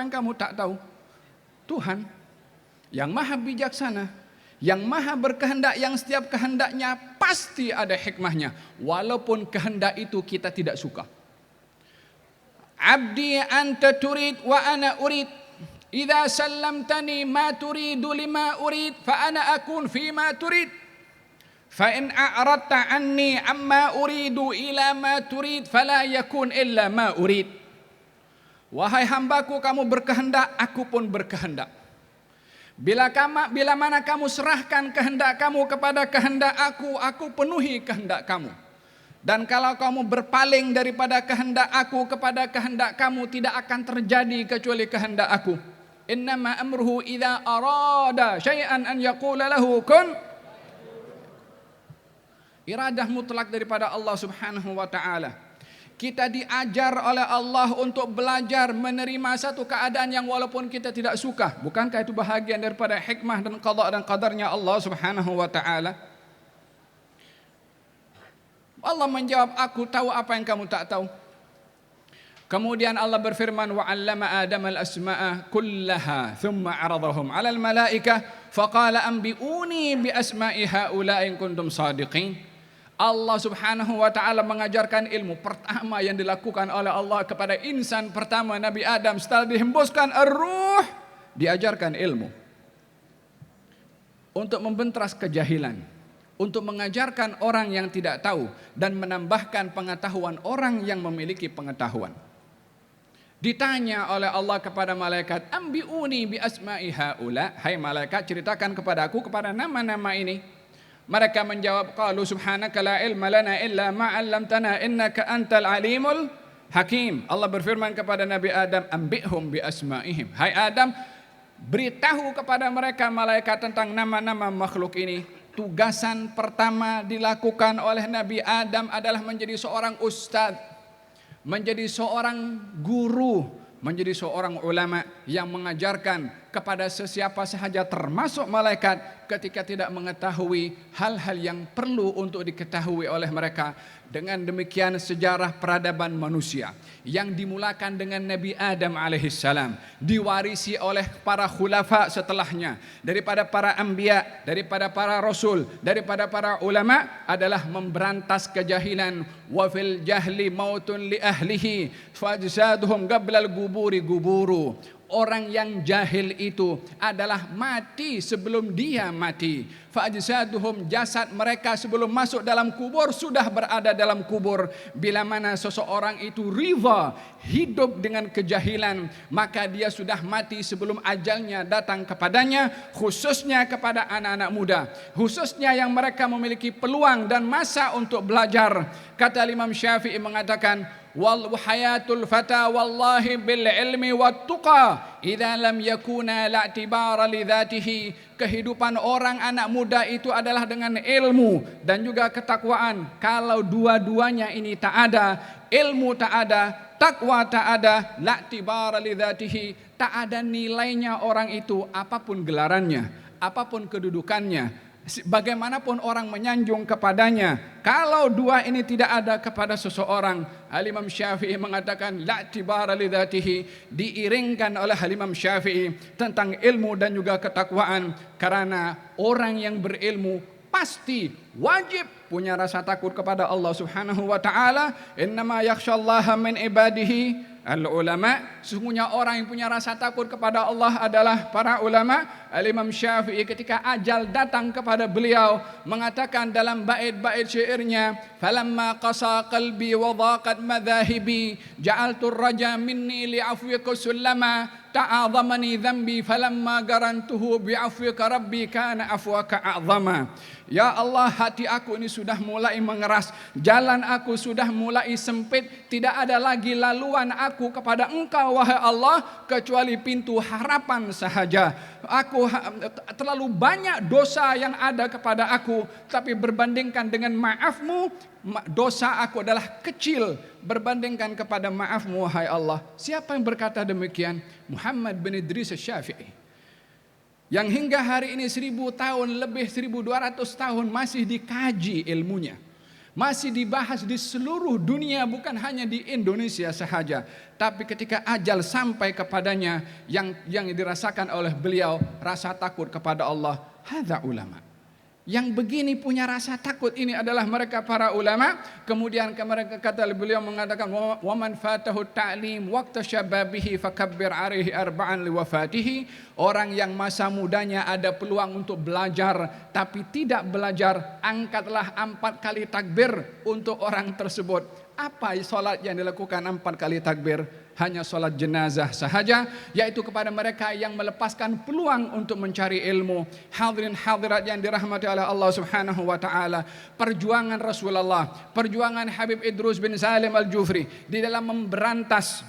yang kamu tak tahu? Tuhan yang maha bijaksana, yang maha berkehendak, yang setiap kehendaknya pasti ada hikmahnya, walaupun kehendak itu kita tidak suka. Abdi anta turid wa ana urid, idza sallamtani ma turidu lima urid fa ana akun fi ma turid, fa in a'radta anni amma uridu ila ma turid fala yakun illa ma urid. Wahai hambaku, kamu berkehendak, aku pun berkehendak. Bila mana kamu serahkan kehendak kamu kepada kehendak aku penuhi kehendak kamu. Dan kalau kamu berpaling daripada kehendak aku kepada kehendak kamu, tidak akan terjadi kecuali kehendak aku. Innama amruhu idza arada syai'an an yaqula lahu kun. Iradah mutlak daripada Allah Subhanahu wa taala. Kita diajar oleh Allah untuk belajar menerima satu keadaan yang walaupun kita tidak suka. Bukankah itu bahagian daripada hikmah dan qada dan qadarnya Allah Subhanahu wa taala? Allah menjawab, aku tahu apa yang kamu tak tahu. Kemudian Allah berfirman, wa 'allama Adam al-asma'a kullaha thumma 'aradahum 'ala al-malaikah faqala anbi'uni bi asma'i haula'i in kuntum shadiqin. Allah Subhanahu wa taala mengajarkan ilmu pertama yang dilakukan oleh Allah kepada insan pertama Nabi Adam setelah dihembuskan ar-ruh, diajarkan ilmu untuk membentras kejahilan, untuk mengajarkan orang yang tidak tahu dan menambahkan pengetahuan orang yang memiliki pengetahuan. Ditanya oleh Allah kepada malaikat, ambiuni bi asma'i haula, hai malaikat, ceritakan kepada aku kepada nama-nama ini. Mereka menjawab, qalu subhanaka la ilma lana illa ma 'allamtana innaka antal alimul hakim. Allah berfirman kepada Nabi Adam, ambihum bi asma'ihim. Hai Adam, beritahu kepada mereka malaikat tentang nama-nama makhluk ini. Tugasan pertama dilakukan oleh Nabi Adam adalah menjadi seorang ustaz, menjadi seorang guru, menjadi seorang ulama yang mengajarkan kepada sesiapa sahaja termasuk malaikat ketika tidak mengetahui hal-hal yang perlu untuk diketahui oleh mereka. Dengan demikian sejarah peradaban manusia yang dimulakan dengan Nabi Adam alaihissalam diwarisi oleh para khulafa setelahnya, daripada para anbiya, daripada para rasul, daripada para ulama, adalah memberantas kejahilan. Wa fil jahli mautun li ahlihi fajsaduhum qablal guburi guburu. Orang yang jahil itu adalah mati sebelum dia mati. Fajsaduhum, jasad mereka sebelum masuk dalam kubur sudah berada dalam kubur. Bila mana seseorang itu riba hidup dengan kejahilan, maka dia sudah mati sebelum ajalnya datang kepadanya, khususnya kepada anak-anak muda, khususnya yang mereka memiliki peluang dan masa untuk belajar. Kata Imam Syafi'i mengatakan, wal hayatul fata wallahi bil ilmi wat tuqa idza lam yakuna la'tibara li dzatihi. Kehidupan orang anak muda itu adalah dengan ilmu dan juga ketakwaan. Kalau dua-duanya ini tak ada, ilmu tak ada, takwa tak ada, la'tibara li dzatihi, tak ada nilainya orang itu, apapun gelarannya, apapun kedudukannya, bagaimanapun orang menyanjung kepadanya. Kalau dua ini tidak ada kepada seseorang, Imam Syafi'i mengatakan la'tibara li dzatihi, diiringkan oleh Imam Syafi'i tentang ilmu dan juga ketakwaan, karena orang yang berilmu pasti wajib punya rasa takut kepada Allah Subhanahu wa taala. Innama yakhsyallaha min ibadihi al-ulama. Sesungguhnya orang yang punya rasa takut kepada Allah adalah para ulama. Imam Syafi'i ketika ajal datang kepada beliau mengatakan dalam bait-bait syairnya, falamma qasa qalbi wa dhaqat madhahibi ja'altu ar-raja minni li'afwika sullama ta'azamani dhanbi falamma garantuhu bi'afwika rabbi kana afwaka a'zama. Ya Allah, hati aku ini sudah mulai mengeras, jalan aku sudah mulai sempit, tidak ada lagi laluan aku kepada Engkau wahai Allah kecuali pintu harapan sahaja. Aku terlalu banyak dosa yang ada kepada aku, tapi berbandingkan dengan maafmu, dosa aku adalah kecil berbandingkan kepada maafmu wahai Allah. Siapa yang berkata demikian? Muhammad bin Idris Asy-Syafi'i, yang hingga hari ini 1000 tahun lebih, 1200 tahun masih dikaji ilmunya, masih dibahas di seluruh dunia, bukan hanya di Indonesia sahaja. Tapi ketika ajal sampai kepadanya, yang dirasakan oleh beliau rasa takut kepada Allah, hadza ulama. Yang begini punya rasa takut ini adalah mereka para ulama. Kemudian mereka kata beliau mengatakan, wa man fatahu ta'lim waqta syababihi fakabbir alaihi arba'an liwafatihi. Orang yang masa mudanya ada peluang untuk belajar tapi tidak belajar, angkatlah 4 kali takbir untuk orang tersebut. Apa solat yang dilakukan 4 kali takbir? Hanya solat jenazah sahaja, yaitu kepada mereka yang melepaskan peluang untuk mencari ilmu. Hadirin hadirat yang dirahmati oleh Allah Subhanahu wa taala, perjuangan Rasulullah, perjuangan Habib Idrus bin Salim Al-Jufri di dalam memberantas